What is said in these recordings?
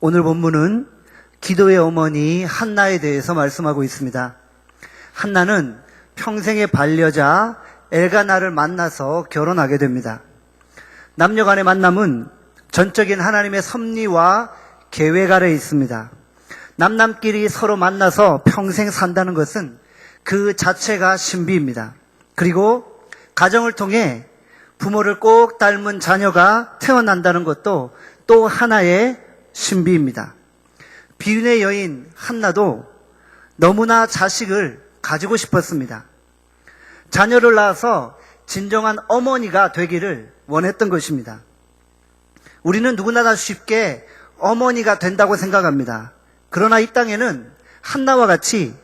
오늘 본문은 기도의 어머니 한나에 대해서 말씀하고 있습니다. 한나는 평생의 반려자 엘가나를 만나서 결혼하게 됩니다. 남녀 간의 만남은 전적인 하나님의 섭리와 계획 아래에 있습니다. 남남끼리 서로 만나서 평생 산다는 것은 그 자체가 신비입니다. 그리고 가정을 통해 부모를 꼭 닮은 자녀가 태어난다는 것도 또 하나의 신비입니다. 비윤의 여인 한나도 너무나 자식을 가지고 싶었습니다. 자녀를 낳아서 진정한 어머니가 되기를 원했던 것입니다. 우리는 누구나 다 쉽게 어머니가 된다고 생각합니다. 그러나 이 땅에는 한나와 같이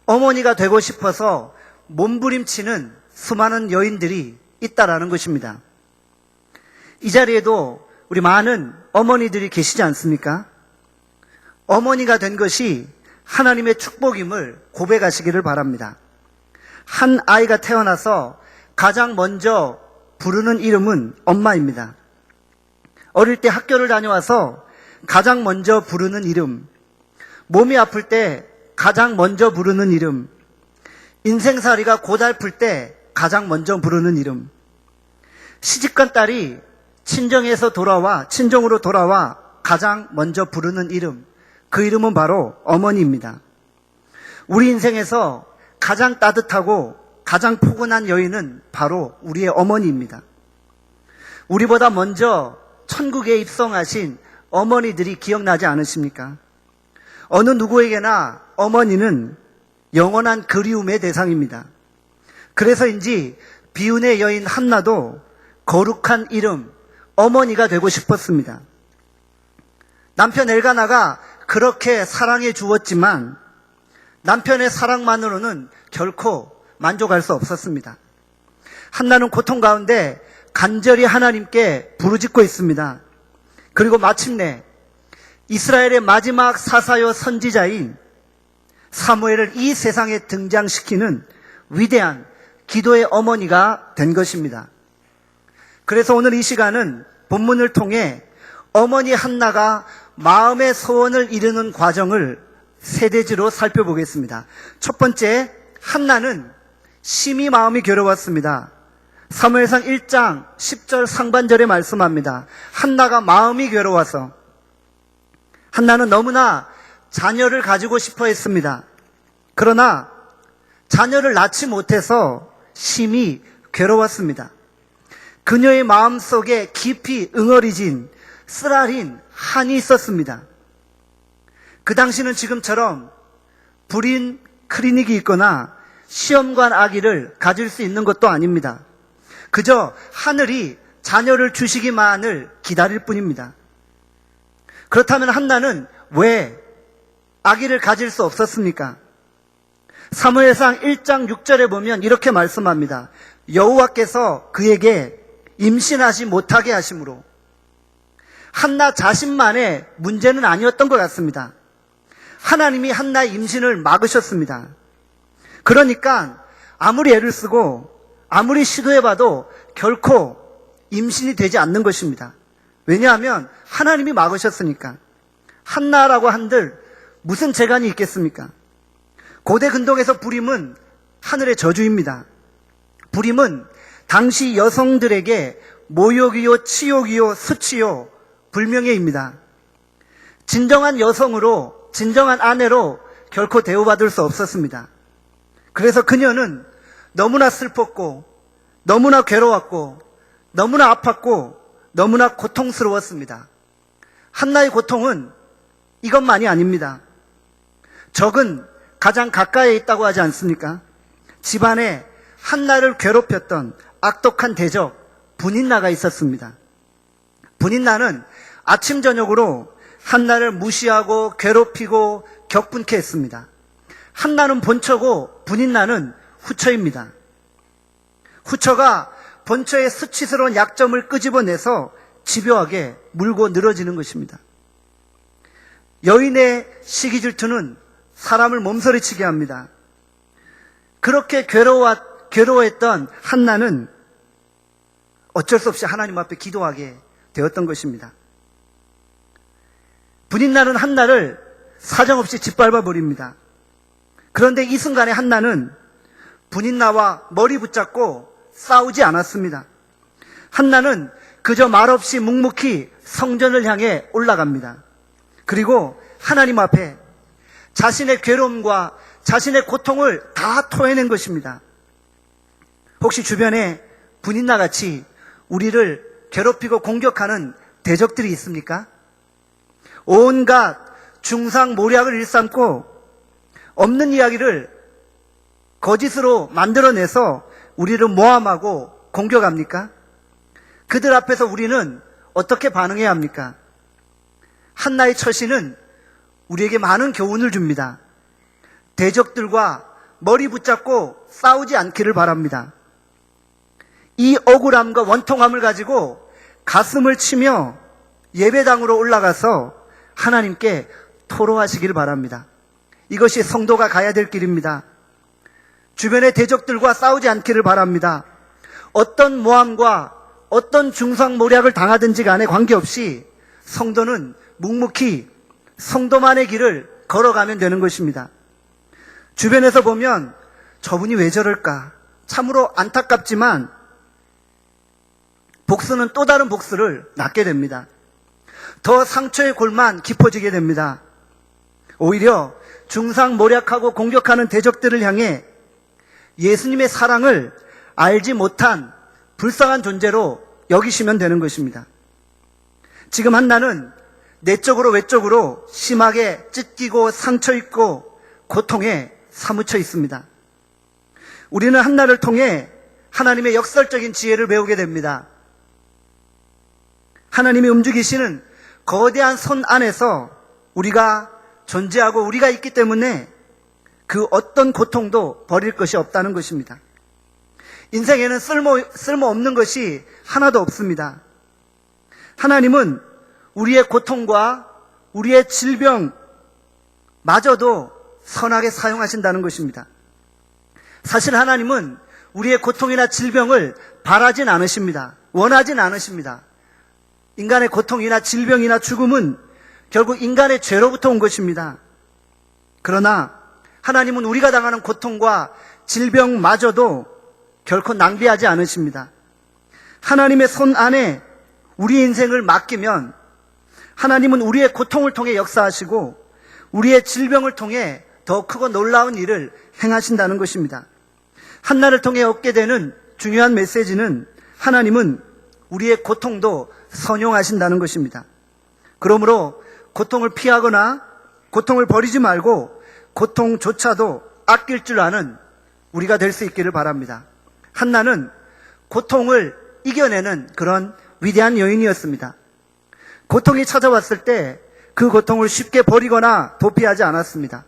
어머니가 되고 싶어서 몸부림치는 수많은 여인들이 있다라는 것입니다. 이 자리에도 우리 많은 어머니들이 계시지 않습니까? 어머니가 된 것이 하나님의 축복임을 고백하시기를 바랍니다. 한 아이가 태어나서 가장 먼저 부르는 이름은 엄마입니다. 어릴 때 학교를 다녀와서 가장 먼저 부르는 이름, 몸이 아플 때 가장 먼저 부르는 이름, 인생살이가 고달플 때 가장 먼저 부르는 이름, 시집간 딸이 친정으로 돌아와 가장 먼저 부르는 이름, 그 이름은 바로 어머니입니다. 우리 인생에서 가장 따뜻하고 가장 포근한 여인은 바로 우리의 어머니입니다. 우리보다 먼저 천국에 입성하신 어머니들이 기억나지 않으십니까? 어느 누구에게나 어머니는 영원한 그리움의 대상입니다. 그래서인지 비윤의 여인 한나도 거룩한 이름 어머니가 되고 싶었습니다. 남편 엘가나가 그렇게 사랑해 주었지만 남편의 사랑만으로는 결코 만족할 수 없었습니다. 한나는 고통 가운데 간절히 하나님께 부르짖고 있습니다. 그리고 마침내 이스라엘의 마지막 사사요 선지자인 사무엘을 이 세상에 등장시키는 위대한 기도의 어머니가 된 것입니다. 그래서 오늘 이 시간은 본문을 통해 어머니 한나가 마음의 소원을 이루는 과정을 세 대지로 살펴보겠습니다. 첫 번째, 한나는 심히 마음이 괴로웠습니다. 사무엘상 1장 10절 상반절에 말씀합니다. 한나가 마음이 괴로워서 한나는 너무나 자녀를 가지고 싶어 했습니다. 그러나 자녀를 낳지 못해서 심히 괴로웠습니다. 그녀의 마음속에 깊이 응어리진 쓰라린 한이 있었습니다. 그 당시는 지금처럼 불임 클리닉이 있거나 시험관 아기를 가질 수 있는 것도 아닙니다. 그저 하늘이 자녀를 주시기만을 기다릴 뿐입니다. 그렇다면 한나는 왜 아기를 가질 수 없었습니까? 사무엘상 1장 6절에 보면 이렇게 말씀합니다. 여호와께서 그에게 임신하지 못하게 하심으로. 한나 자신만의 문제는 아니었던 것 같습니다. 하나님이 한나의 임신을 막으셨습니다. 그러니까 아무리 애를 쓰고 아무리 시도해봐도 결코 임신이 되지 않는 것입니다. 왜냐하면 하나님이 막으셨으니까. 한나라고 한들 무슨 재간이 있겠습니까? 고대 근동에서 불임은 하늘의 저주입니다. 불임은 당시 여성들에게 모욕이요, 치욕이요, 수치요, 불명예입니다. 진정한 여성으로, 진정한 아내로 결코 대우받을 수 없었습니다. 그래서 그녀는 너무나 슬펐고, 너무나 괴로웠고, 너무나 아팠고, 너무나 고통스러웠습니다. 한나의 고통은 이것만이 아닙니다. 적은 가장 가까이에 있다고 하지 않습니까? 집안에 한나를 괴롭혔던 악독한 대적 분인나가 있었습니다. 분인나는 아침 저녁으로 한나를 무시하고 괴롭히고 격분케 했습니다. 한나는 본처고 분인나는 후처입니다. 후처가 본처의 수치스러운 약점을 끄집어내서 집요하게 물고 늘어지는 것입니다. 여인의 시기 질투는 사람을 몸서리치게 합니다. 그렇게 괴로워했던 한나는 어쩔 수 없이 하나님 앞에 기도하게 되었던 것입니다. 분이 나는 한나를 사정없이 짓밟아 버립니다. 그런데 이 순간에 한나는 분인나와 머리 붙잡고 싸우지 않았습니다. 한나는 그저 말없이 묵묵히 성전을 향해 올라갑니다. 그리고 하나님 앞에 자신의 괴로움과 자신의 고통을 다 토해낸 것입니다. 혹시 주변에 분인나같이 우리를 괴롭히고 공격하는 대적들이 있습니까? 온갖 중상모략을 일삼고 없는 이야기를 거짓으로 만들어내서 우리를 모함하고 공격합니까? 그들 앞에서 우리는 어떻게 반응해야 합니까? 한나의 처신은 우리에게 많은 교훈을 줍니다. 대적들과 머리 붙잡고 싸우지 않기를 바랍니다. 이 억울함과 원통함을 가지고 가슴을 치며 예배당으로 올라가서 하나님께 토로하시기를 바랍니다. 이것이 성도가 가야 될 길입니다. 주변의 대적들과 싸우지 않기를 바랍니다. 어떤 모함과 어떤 중상모략을 당하든지 간에 관계없이 성도는 묵묵히 성도만의 길을 걸어가면 되는 것입니다. 주변에서 보면 저분이 왜 저럴까? 참으로 안타깝지만 복수는 또 다른 복수를 낳게 됩니다. 더 상처의 골만 깊어지게 됩니다. 오히려 중상모략하고 공격하는 대적들을 향해 예수님의 사랑을 알지 못한 불쌍한 존재로 여기시면 되는 것입니다. 지금 한나는 내적으로 외적으로 심하게 찢기고 상처 입고 고통에 사무쳐 있습니다. 우리는 한나를 통해 하나님의 역설적인 지혜를 배우게 됩니다. 하나님이 움직이시는 거대한 손 안에서 우리가 존재하고 우리가 있기 때문에 그 어떤 고통도 버릴 것이 없다는 것입니다. 인생에는 쓸모없는 것이 하나도 없습니다. 하나님은 우리의 고통과 우리의 질병마저도 선하게 사용하신다는 것입니다. 사실 하나님은 우리의 고통이나 질병을 바라진 않으십니다. 원하진 않으십니다. 인간의 고통이나 질병이나 죽음은 결국 인간의 죄로부터 온 것입니다. 그러나 하나님은 우리가 당하는 고통과 질병마저도 결코 낭비하지 않으십니다. 하나님의 손 안에 우리 인생을 맡기면 하나님은 우리의 고통을 통해 역사하시고 우리의 질병을 통해 더 크고 놀라운 일을 행하신다는 것입니다. 한나를 통해 얻게 되는 중요한 메시지는 하나님은 우리의 고통도 선용하신다는 것입니다. 그러므로 고통을 피하거나 고통을 버리지 말고 고통조차도 아낄 줄 아는 우리가 될 수 있기를 바랍니다. 한나는 고통을 이겨내는 그런 위대한 여인이었습니다. 고통이 찾아왔을 때 그 고통을 쉽게 버리거나 도피하지 않았습니다.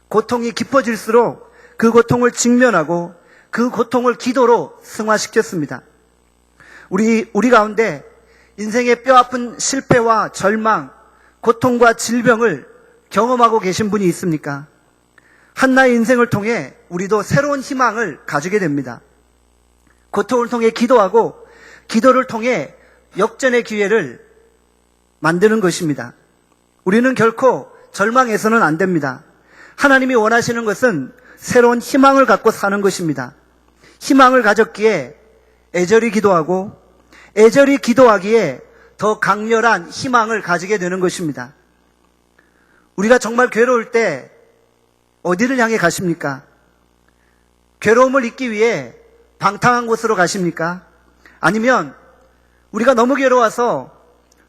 고통이 깊어질수록 그 고통을 직면하고 그 고통을 기도로 승화시켰습니다. 우리 가운데 인생의 뼈아픈 실패와 절망, 고통과 질병을 경험하고 계신 분이 있습니까? 한나의 인생을 통해 우리도 새로운 희망을 가지게 됩니다. 고통을 통해 기도하고 기도를 통해 역전의 기회를 만드는 것입니다. 우리는 결코 절망해서는 안 됩니다. 하나님이 원하시는 것은 새로운 희망을 갖고 사는 것입니다. 희망을 가졌기에 애절히 기도하고 애절히 기도하기에 더 강렬한 희망을 가지게 되는 것입니다. 우리가 정말 괴로울 때 어디를 향해 가십니까? 괴로움을 잊기 위해 방탕한 곳으로 가십니까? 아니면 우리가 너무 괴로워서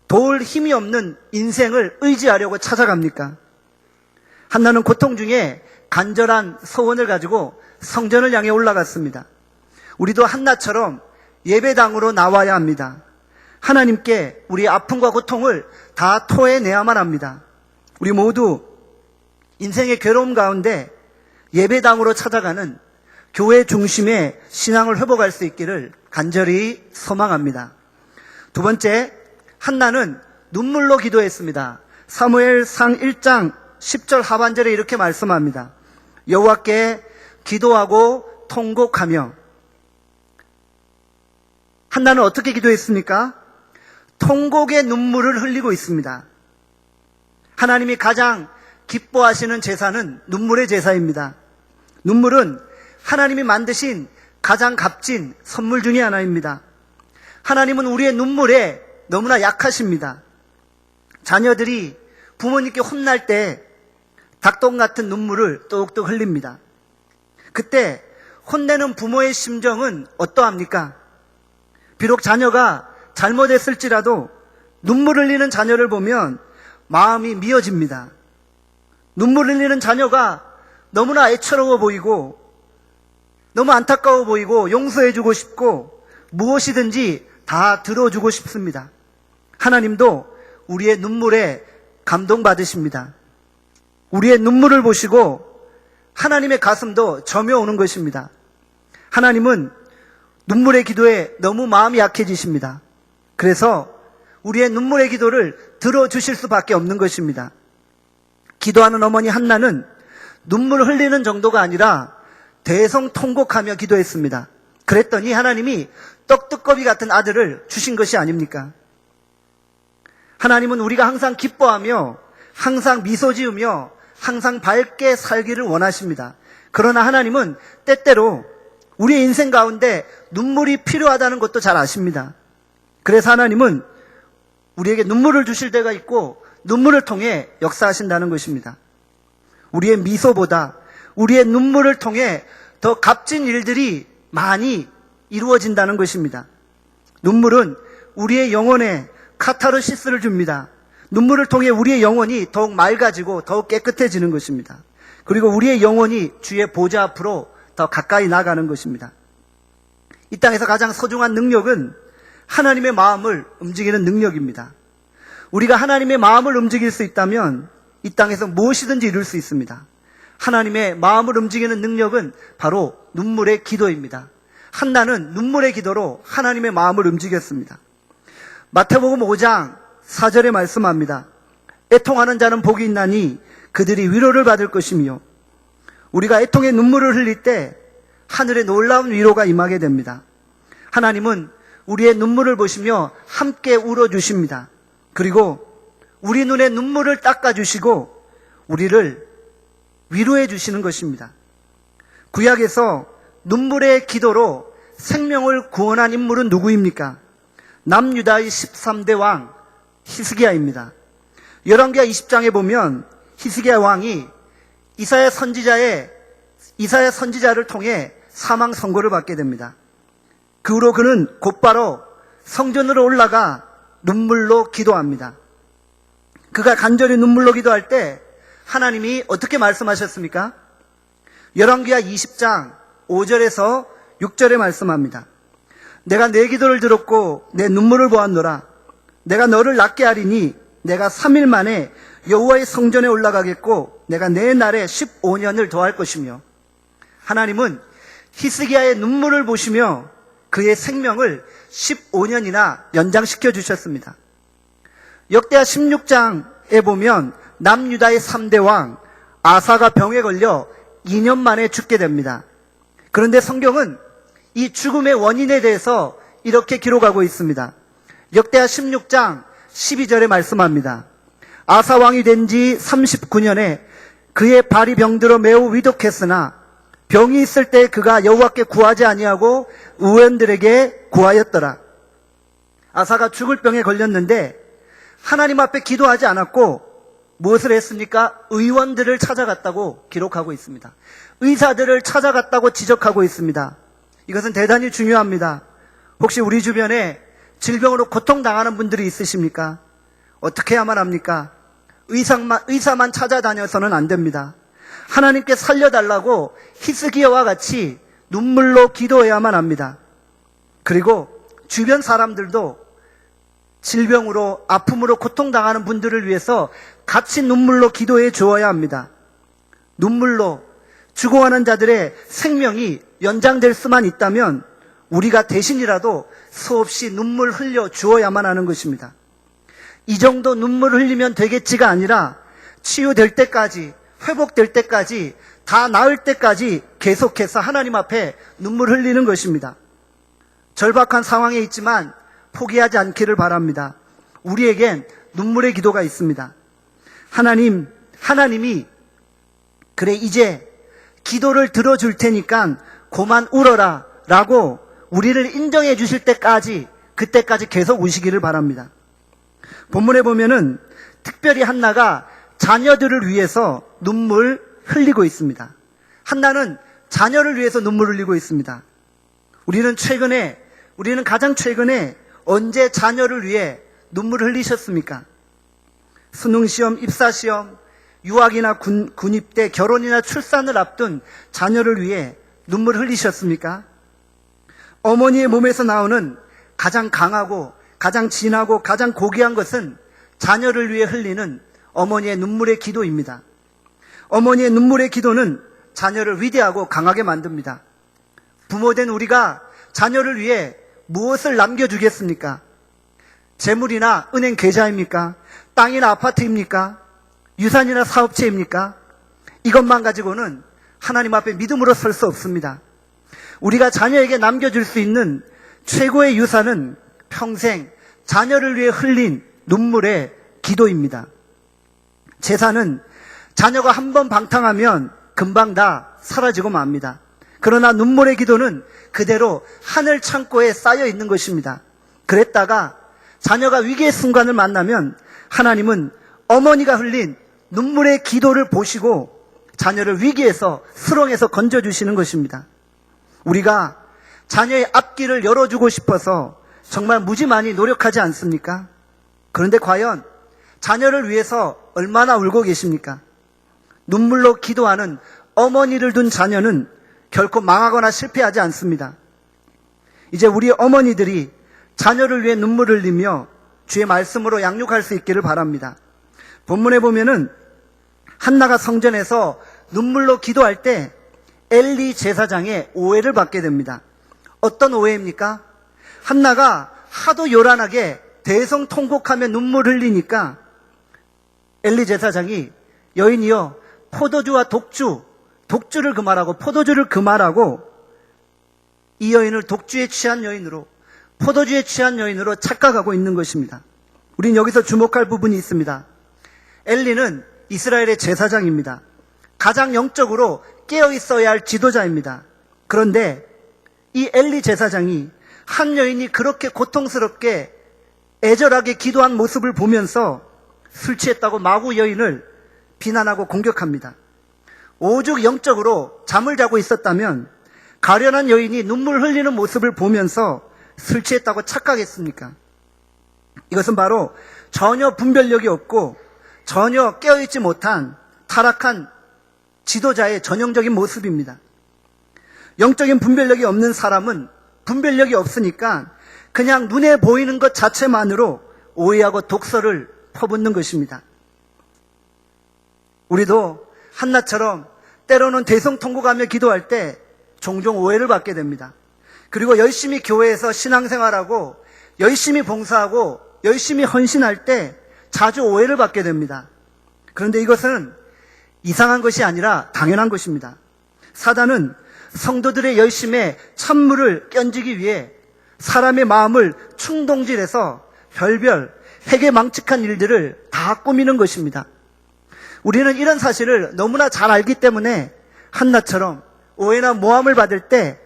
도울 힘이 없는 인생을 의지하려고 찾아갑니까? 한나는 고통 중에 간절한 소원을 가지고 성전을 향해 올라갔습니다. 우리도 한나처럼 예배당으로 나와야 합니다. 하나님께 우리의 아픔과 고통을 다 토해내야만 합니다. 우리 모두 인생의 괴로움 가운데 예배당으로 찾아가는 교회 중심의 신앙을 회복할 수 있기를 간절히 소망합니다. 두 번째, 한나는 눈물로 기도했습니다. 사무엘상 1장 10절 하반절에 이렇게 말씀합니다. 여호와께 기도하고 통곡하며. 한나는 어떻게 기도했습니까? 통곡의 눈물을 흘리고 있습니다. 하나님이 가장 기뻐하시는 제사는 눈물의 제사입니다. 눈물은 하나님이 만드신 가장 값진 선물 중에 하나입니다. 하나님은 우리의 눈물에 너무나 약하십니다. 자녀들이 부모님께 혼날 때 닭똥 같은 눈물을 뚝뚝 흘립니다. 그때 혼내는 부모의 심정은 어떠합니까? 비록 자녀가 잘못했을지라도 눈물 흘리는 자녀를 보면 마음이 미어집니다. 눈물 흘리는 자녀가 너무나 애처로워 보이고 너무 안타까워 보이고 용서해주고 싶고 무엇이든지 다 들어주고 싶습니다. 하나님도 우리의 눈물에 감동받으십니다. 우리의 눈물을 보시고 하나님의 가슴도 점여오는 것입니다. 하나님은 눈물의 기도에 너무 마음이 약해지십니다. 그래서 우리의 눈물의 기도를 들어주실 수밖에 없는 것입니다. 기도하는 어머니 한나는 눈물 흘리는 정도가 아니라 대성통곡하며 기도했습니다. 그랬더니 하나님이 떡두꺼비 같은 아들을 주신 것이 아닙니까? 하나님은 우리가 항상 기뻐하며 항상 미소 지으며 항상 밝게 살기를 원하십니다. 그러나 하나님은 때때로 우리의 인생 가운데 눈물이 필요하다는 것도 잘 아십니다. 그래서 하나님은 우리에게 눈물을 주실 때가 있고 눈물을 통해 역사하신다는 것입니다. 우리의 미소보다 우리의 눈물을 통해 더 값진 일들이 많이 이루어진다는 것입니다. 눈물은 우리의 영혼에 카타르시스를 줍니다. 눈물을 통해 우리의 영혼이 더욱 맑아지고 더욱 깨끗해지는 것입니다. 그리고 우리의 영혼이 주의 보좌 앞으로 더 가까이 나가는 것입니다. 이 땅에서 가장 소중한 능력은 하나님의 마음을 움직이는 능력입니다. 우리가 하나님의 마음을 움직일 수 있다면 이 땅에서 무엇이든지 이룰 수 있습니다. 하나님의 마음을 움직이는 능력은 바로 눈물의 기도입니다. 한나는 눈물의 기도로 하나님의 마음을 움직였습니다. 마태복음 5장 4절에 말씀합니다. 애통하는 자는 복이 있나니 그들이 위로를 받을 것이며, 우리가 애통의 눈물을 흘릴 때 하늘의 놀라운 위로가 임하게 됩니다. 하나님은 우리의 눈물을 보시며 함께 울어주십니다. 그리고 우리 눈의 눈물을 닦아주시고 우리를 위로해 주시는 것입니다. 구약에서 눈물의 기도로 생명을 구원한 인물은 누구입니까? 남유다의 13대 왕 히스기야입니다. 열왕기하 20장에 보면 히스기야 왕이 이사야 선지자를 통해 사망 선고를 받게 됩니다. 그 후로 그는 곧바로 성전으로 올라가 눈물로 기도합니다. 그가 간절히 눈물로 기도할 때 하나님이 어떻게 말씀하셨습니까? 열왕기하 20장 5절에서 6절에 말씀합니다. 내가 내 기도를 들었고 내 눈물을 보았노라. 내가 너를 낫게 하리니 내가 3일 만에 여호와의 성전에 올라가겠고 내가 내 날에 15년을 더할 것이며, 하나님은 히스기야의 눈물을 보시며 그의 생명을 15년이나 연장시켜 주셨습니다. 역대하 16장에 보면 남유다의 3대 왕 아사가 병에 걸려 2년 만에 죽게 됩니다. 그런데 성경은 이 죽음의 원인에 대해서 이렇게 기록하고 있습니다. 역대하 16장 12절에 말씀합니다. 아사 왕이 된 지 39년에 그의 발이 병들어 매우 위독했으나 병이 있을 때 그가 여호와께 구하지 아니하고 의원들에게 구하였더라. 아사가 죽을 병에 걸렸는데 하나님 앞에 기도하지 않았고 무엇을 했습니까? 의원들을 찾아갔다고 기록하고 있습니다. 의사들을 찾아갔다고 지적하고 있습니다. 이것은 대단히 중요합니다. 혹시 우리 주변에 질병으로 고통당하는 분들이 있으십니까? 어떻게 해야만 합니까? 의사만 찾아다녀서는 안 됩니다. 하나님께 살려달라고 히스기야와 같이 눈물로 기도해야만 합니다. 그리고 주변 사람들도 질병으로 아픔으로 고통당하는 분들을 위해서 같이 눈물로 기도해 주어야 합니다. 눈물로 죽어가는 자들의 생명이 연장될 수만 있다면 우리가 대신이라도 수없이 눈물 흘려 주어야만 하는 것입니다. 이 정도 눈물 흘리면 되겠지가 아니라 치유될 때까지, 회복될 때까지, 다 나을 때까지 계속해서 하나님 앞에 눈물 흘리는 것입니다. 절박한 상황에 있지만 포기하지 않기를 바랍니다. 우리에겐 눈물의 기도가 있습니다. 하나님이 그래 이제 기도를 들어줄 테니까 고만 울어라 라고 우리를 인정해 주실 때까지, 그때까지 계속 우시기를 바랍니다. 본문에 보면은 특별히 한나가 자녀들을 위해서 눈물 흘리고 있습니다. 한나는 자녀를 위해서 눈물 흘리고 있습니다. 우리는 가장 최근에 언제 자녀를 위해 눈물을 흘리셨습니까? 수능시험, 입사시험, 유학이나 군입대, 결혼이나 출산을 앞둔 자녀를 위해 눈물 흘리셨습니까? 어머니의 몸에서 나오는 가장 강하고 가장 진하고 가장 고귀한 것은 자녀를 위해 흘리는 어머니의 눈물의 기도입니다. 어머니의 눈물의 기도는 자녀를 위대하고 강하게 만듭니다. 부모된 우리가 자녀를 위해 무엇을 남겨주겠습니까? 재물이나 은행 계좌입니까? 땅이나 아파트입니까? 유산이나 사업체입니까? 이것만 가지고는 하나님 앞에 믿음으로 설 수 없습니다. 우리가 자녀에게 남겨줄 수 있는 최고의 유산은 평생 자녀를 위해 흘린 눈물의 기도입니다. 재산은 자녀가 한번 방탕하면 금방 다 사라지고 맙니다. 그러나 눈물의 기도는 그대로 하늘 창고에 쌓여 있는 것입니다. 그랬다가 자녀가 위기의 순간을 만나면 하나님은 어머니가 흘린 눈물의 기도를 보시고 자녀를 위기에서, 수렁에서 건져주시는 것입니다. 우리가 자녀의 앞길을 열어주고 싶어서 정말 무지 많이 노력하지 않습니까? 그런데 과연 자녀를 위해서 얼마나 울고 계십니까? 눈물로 기도하는 어머니를 둔 자녀는 결코 망하거나 실패하지 않습니다. 이제 우리 어머니들이 자녀를 위해 눈물을 흘리며 주의 말씀으로 양육할 수 있기를 바랍니다. 본문에 보면은 한나가 성전에서 눈물로 기도할 때 엘리 제사장의 오해를 받게 됩니다. 어떤 오해입니까? 한나가 하도 요란하게 대성통곡하며 눈물 흘리니까 엘리 제사장이 여인이여 포도주와 독주를 금하라고, 포도주를 금하라고 이 여인을 독주에 취한 여인으로, 포도주에 취한 여인으로 착각하고 있는 것입니다. 우린 여기서 주목할 부분이 있습니다. 엘리는 이스라엘의 제사장입니다. 가장 영적으로 깨어 있어야 할 지도자입니다. 그런데 이 엘리 제사장이 한 여인이 그렇게 고통스럽게 애절하게 기도한 모습을 보면서 술 취했다고 마구 여인을 비난하고 공격합니다. 오죽 영적으로 잠을 자고 있었다면 가련한 여인이 눈물 흘리는 모습을 보면서 술 취했다고 착각했습니까? 이것은 바로 전혀 분별력이 없고 전혀 깨어있지 못한 타락한 지도자의 전형적인 모습입니다. 영적인 분별력이 없는 사람은 분별력이 없으니까 그냥 눈에 보이는 것 자체만으로 오해하고 독설을 퍼붓는 것입니다. 우리도 한나처럼 때로는 대성통곡하며 기도할 때 종종 오해를 받게 됩니다. 그리고 열심히 교회에서 신앙생활하고 열심히 봉사하고 열심히 헌신할 때 자주 오해를 받게 됩니다. 그런데 이것은 이상한 것이 아니라 당연한 것입니다. 사단은 성도들의 열심에 찬물을 끼얹기 위해 사람의 마음을 충동질해서 별별 회개망측한 일들을 다 꾸미는 것입니다. 우리는 이런 사실을 너무나 잘 알기 때문에 한나처럼 오해나 모함을 받을 때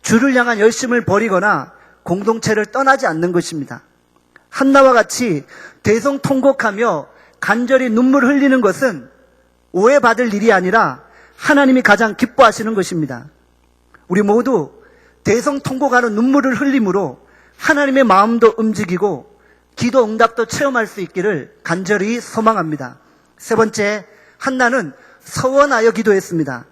주를 향한 열심을 버리거나 공동체를 떠나지 않는 것입니다. 한나와 같이 대성통곡하며 간절히 눈물 흘리는 것은 오해받을 일이 아니라 하나님이 가장 기뻐하시는 것입니다. 우리 모두 대성통곡하는 눈물을 흘림으로 하나님의 마음도 움직이고 기도 응답도 체험할 수 있기를 간절히 소망합니다. 세 번째, 한나는 서원하여 기도했습니다.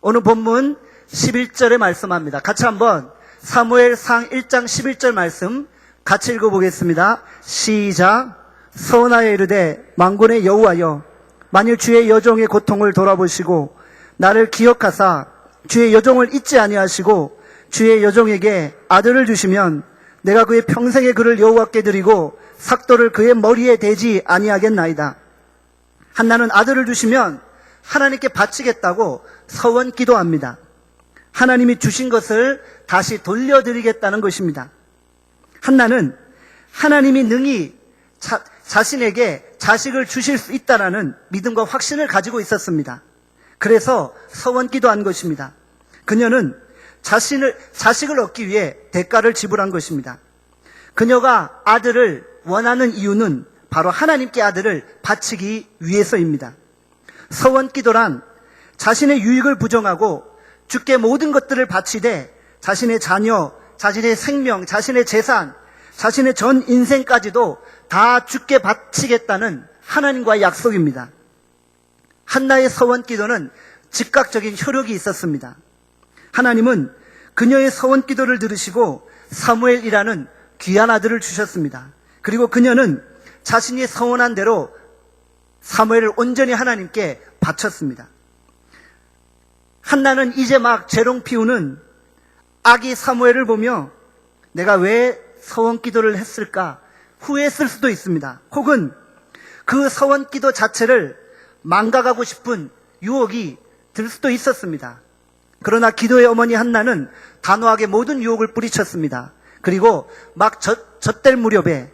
오늘 본문 11절에 말씀합니다. 같이 한번 사무엘상 1장 11절 말씀 같이 읽어보겠습니다. 시작. 서원하여 이르되 만군의 여호와여, 만일 주의 여종의 고통을 돌아보시고 나를 기억하사 주의 여종을 잊지 아니하시고 주의 여종에게 아들을 주시면 내가 그의 평생의 그를 여호와께 드리고 삭도를 그의 머리에 대지 아니하겠나이다. 한나는 아들을 주시면 하나님께 바치겠다고 서원 기도합니다. 하나님이 주신 것을 다시 돌려드리겠다는 것입니다. 한나는 하나님이 능히 자신에게 자식을 주실 수 있다라는 믿음과 확신을 가지고 있었습니다. 그래서 서원기도한 것입니다. 그녀는 자식을 얻기 위해 대가를 지불한 것입니다. 그녀가 아들을 원하는 이유는 바로 하나님께 아들을 바치기 위해서입니다. 서원기도란 자신의 유익을 부정하고 주께 모든 것들을 바치되 자신의 자녀, 자신의 생명, 자신의 재산, 자신의 전 인생까지도 다 주께 바치겠다는 하나님과의 약속입니다. 한나의 서원기도는 즉각적인 효력이 있었습니다. 하나님은 그녀의 서원기도를 들으시고 사무엘이라는 귀한 아들을 주셨습니다. 그리고 그녀는 자신이 서원한 대로 사무엘을 온전히 하나님께 바쳤습니다. 한나는 이제 막 재롱 피우는 아기 사무엘을 보며 내가 왜 서원기도를 했을까 후회했을 수도 있습니다. 혹은 그 서원기도 자체를 망각하고 싶은 유혹이 들 수도 있었습니다. 그러나 기도의 어머니 한나는 단호하게 모든 유혹을 뿌리쳤습니다. 그리고 막 젖될 무렵에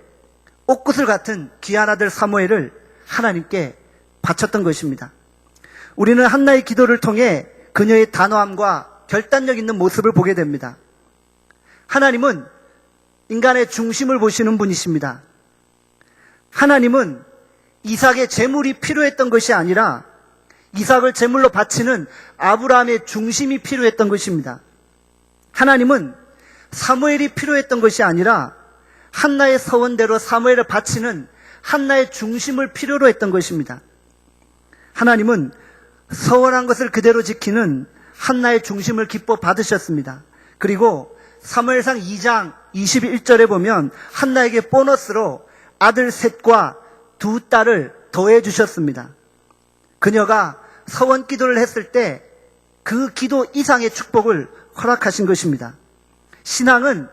옥구슬 같은 귀한 아들 사무엘을 하나님께 바쳤던 것입니다. 우리는 한나의 기도를 통해 그녀의 단호함과 결단력 있는 모습을 보게 됩니다. 하나님은 인간의 중심을 보시는 분이십니다. 하나님은 이삭의 제물이 필요했던 것이 아니라 이삭을 제물로 바치는 아브라함의 중심이 필요했던 것입니다. 하나님은 사무엘이 필요했던 것이 아니라 한나의 서원대로 사무엘을 바치는 한나의 중심을 필요로 했던 것입니다. 하나님은 서원한 것을 그대로 지키는 한나의 중심을 기뻐 받으셨습니다. 그리고 사무엘상 2장 21절에 보면 한나에게 보너스로 아들 셋과 두 딸을 더해 주셨습니다. 그녀가 서원 기도를 했을 때 그 기도 이상의 축복을 허락하신 것입니다. 신앙은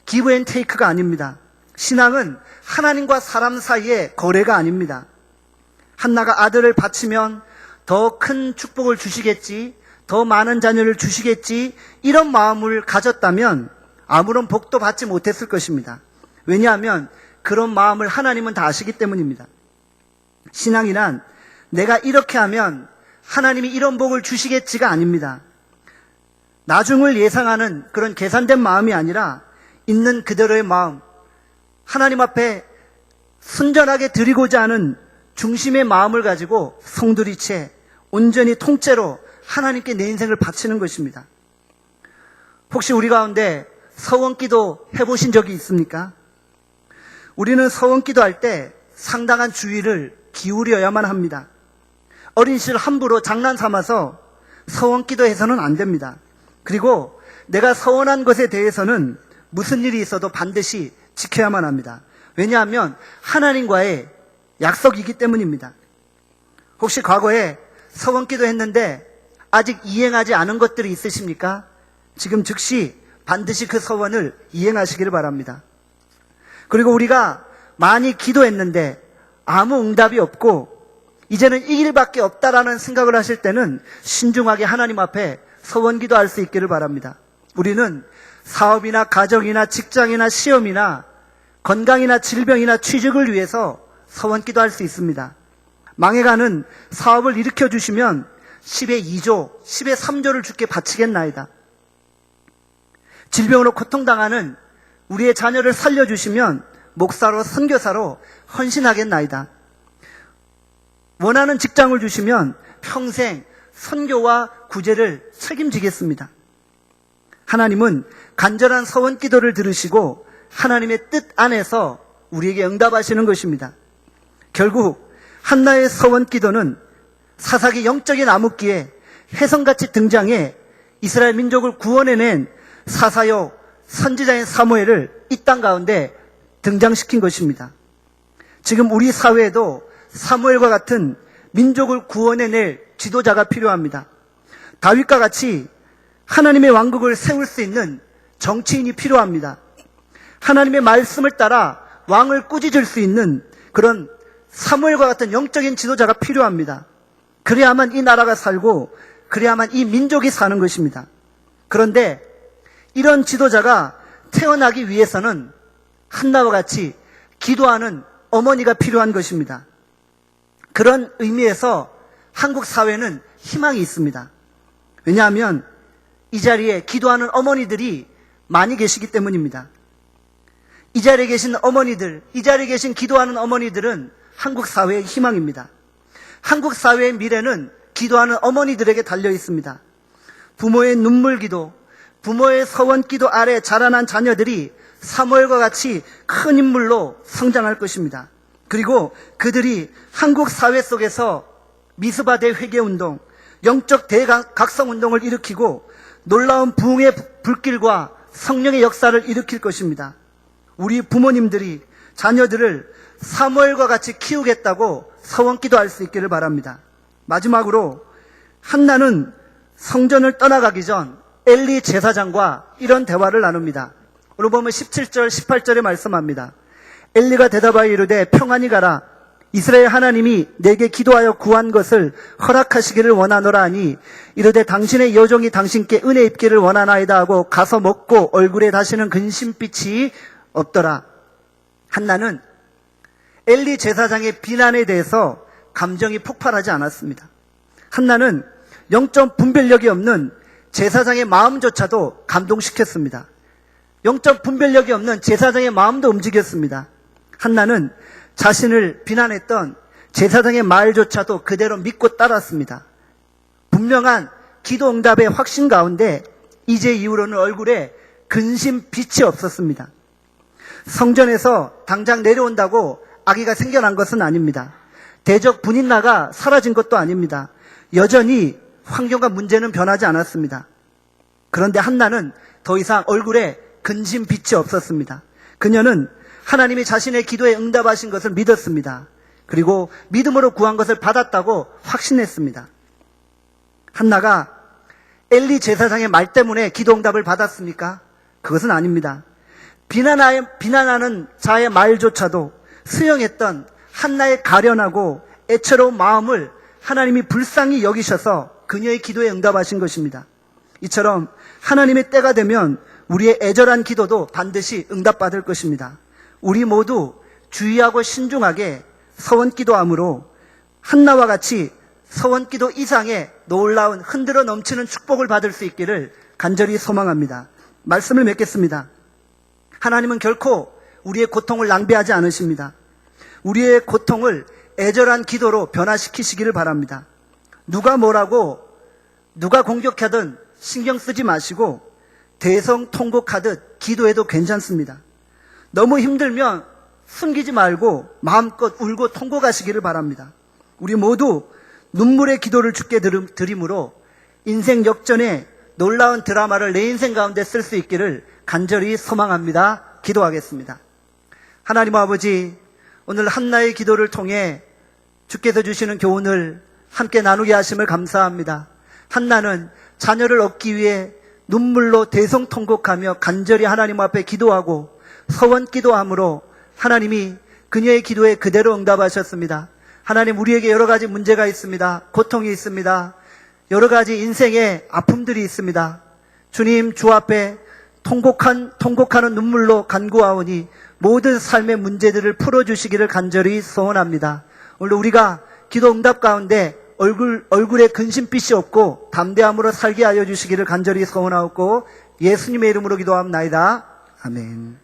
기브 앤 테이크가 아닙니다. 신앙은 하나님과 사람 사이의 거래가 아닙니다. 한나가 아들을 바치면 더 큰 축복을 주시겠지, 더 많은 자녀를 주시겠지, 이런 마음을 가졌다면 아무런 복도 받지 못했을 것입니다. 왜냐하면 그런 마음을 하나님은 다 아시기 때문입니다. 신앙이란 내가 이렇게 하면 하나님이 이런 복을 주시겠지가 아닙니다. 나중을 예상하는 그런 계산된 마음이 아니라 있는 그대로의 마음, 하나님 앞에 순전하게 드리고자 하는 중심의 마음을 가지고 송두리째 온전히 통째로 하나님께 내 인생을 바치는 것입니다. 혹시 우리 가운데 서원기도 해보신 적이 있습니까? 우리는 서원기도 할 때 상당한 주의를 기울여야만 합니다. 어린 시절 함부로 장난 삼아서 서원기도 해서는 안 됩니다. 그리고 내가 서원한 것에 대해서는 무슨 일이 있어도 반드시 지켜야만 합니다. 왜냐하면 하나님과의 약속이기 때문입니다. 혹시 과거에 서원기도 했는데 아직 이행하지 않은 것들이 있으십니까? 지금 즉시 반드시 그 서원을 이행하시기를 바랍니다. 그리고 우리가 많이 기도했는데 아무 응답이 없고 이제는 이 길밖에 없다라는 생각을 하실 때는 신중하게 하나님 앞에 서원기도 할 수 있기를 바랍니다. 우리는 사업이나 가정이나 직장이나 시험이나 건강이나 질병이나 취직을 위해서 서원기도 할 수 있습니다. 망해가는 사업을 일으켜주시면 10의 2조, 10의 3조를 주께 바치겠나이다. 질병으로 고통당하는 우리의 자녀를 살려주시면 목사로 선교사로 헌신하겠나이다. 원하는 직장을 주시면 평생 선교와 구제를 책임지겠습니다. 하나님은 간절한 서원 기도를 들으시고 하나님의 뜻 안에서 우리에게 응답하시는 것입니다. 결국 한나의 서원 기도는 사사기 영적인 암흑기에 혜성같이 등장해 이스라엘 민족을 구원해낸 사사요 선지자인 사무엘을 이 땅 가운데 등장시킨 것입니다. 지금 우리 사회에도 사무엘과 같은 민족을 구원해낼 지도자가 필요합니다. 다윗과 같이 하나님의 왕국을 세울 수 있는 정치인이 필요합니다. 하나님의 말씀을 따라 왕을 꾸짖을 수 있는 그런 사무엘과 같은 영적인 지도자가 필요합니다. 그래야만 이 나라가 살고 그래야만 이 민족이 사는 것입니다. 그런데 이런 지도자가 태어나기 위해서는 한나와 같이 기도하는 어머니가 필요한 것입니다. 그런 의미에서 한국 사회는 희망이 있습니다. 왜냐하면 이 자리에 기도하는 어머니들이 많이 계시기 때문입니다. 이 자리에 계신 어머니들, 이 자리에 계신 기도하는 어머니들은 한국 사회의 희망입니다. 한국 사회의 미래는 기도하는 어머니들에게 달려 있습니다. 부모의 눈물 기도, 부모의 서원 기도 아래 자라난 자녀들이 사무엘과 같이 큰 인물로 성장할 것입니다. 그리고 그들이 한국 사회 속에서 미스바 대회개운동, 영적 대각성운동을 일으키고 놀라운 부흥의 불길과 성령의 역사를 일으킬 것입니다. 우리 부모님들이 자녀들을 사무엘과 같이 키우겠다고 서원기도할 수 있기를 바랍니다. 마지막으로 한나는 성전을 떠나가기 전 엘리 제사장과 이런 대화를 나눕니다. 오늘 보면 17절, 18절에 말씀합니다. 엘리가 대답하여 이르되 평안히 가라. 이스라엘 하나님이 내게 기도하여 구한 것을 허락하시기를 원하노라 하니 이르되 당신의 여종이 당신께 은혜 입기를 원하나이다 하고 가서 먹고 얼굴에 다시는 근심빛이 없더라. 한나는 엘리 제사장의 비난에 대해서 감정이 폭발하지 않았습니다. 한나는 영적 분별력이 없는 제사장의 마음조차도 감동시켰습니다. 영적 분별력이 없는 제사장의 마음도 움직였습니다. 한나는 자신을 비난했던 제사장의 말조차도 그대로 믿고 따랐습니다. 분명한 기도 응답의 확신 가운데 이제 이후로는 얼굴에 근심 빛이 없었습니다. 성전에서 당장 내려온다고 아기가 생겨난 것은 아닙니다. 대적 분인나가 사라진 것도 아닙니다. 여전히 환경과 문제는 변하지 않았습니다. 그런데 한나는 더 이상 얼굴에 근심 빛이 없었습니다. 그녀는 하나님이 자신의 기도에 응답하신 것을 믿었습니다. 그리고 믿음으로 구한 것을 받았다고 확신했습니다. 한나가 엘리 제사장의 말 때문에 기도 응답을 받았습니까? 그것은 아닙니다. 비난하는 자의 말조차도 수용했던 한나의 가련하고 애처로운 마음을 하나님이 불쌍히 여기셔서 그녀의 기도에 응답하신 것입니다. 이처럼 하나님의 때가 되면 우리의 애절한 기도도 반드시 응답받을 것입니다. 우리 모두 주의하고 신중하게 서원기도함으로 한나와 같이 서원기도 이상의 놀라운 흔들어 넘치는 축복을 받을 수 있기를 간절히 소망합니다. 말씀을 맺겠습니다. 하나님은 결코 우리의 고통을 낭비하지 않으십니다. 우리의 고통을 애절한 기도로 변화시키시기를 바랍니다. 누가 뭐라고 누가 공격하든 신경 쓰지 마시고 대성통곡하듯 기도해도 괜찮습니다. 너무 힘들면 숨기지 말고 마음껏 울고 통곡하시기를 바랍니다. 우리 모두 눈물의 기도를 주께 드림으로 인생 역전의 놀라운 드라마를 내 인생 가운데 쓸 수 있기를 간절히 소망합니다. 기도하겠습니다. 하나님 아버지, 오늘 한나의 기도를 통해 주께서 주시는 교훈을 함께 나누게 하심을 감사합니다. 한나는 자녀를 얻기 위해 눈물로 대성통곡하며 간절히 하나님 앞에 기도하고 서원기도함으로 하나님이 그녀의 기도에 그대로 응답하셨습니다. 하나님, 우리에게 여러 가지 문제가 있습니다. 고통이 있습니다. 여러 가지 인생의 아픔들이 있습니다. 주님, 주 앞에 통곡하는 눈물로 간구하오니 모든 삶의 문제들을 풀어주시기를 간절히 소원합니다. 오늘 우리가 기도 응답 가운데 얼굴에 근심빛이 없고 담대함으로 살게 하여 주시기를 간절히 소원하옵고 예수님의 이름으로 기도합나이다. 아멘.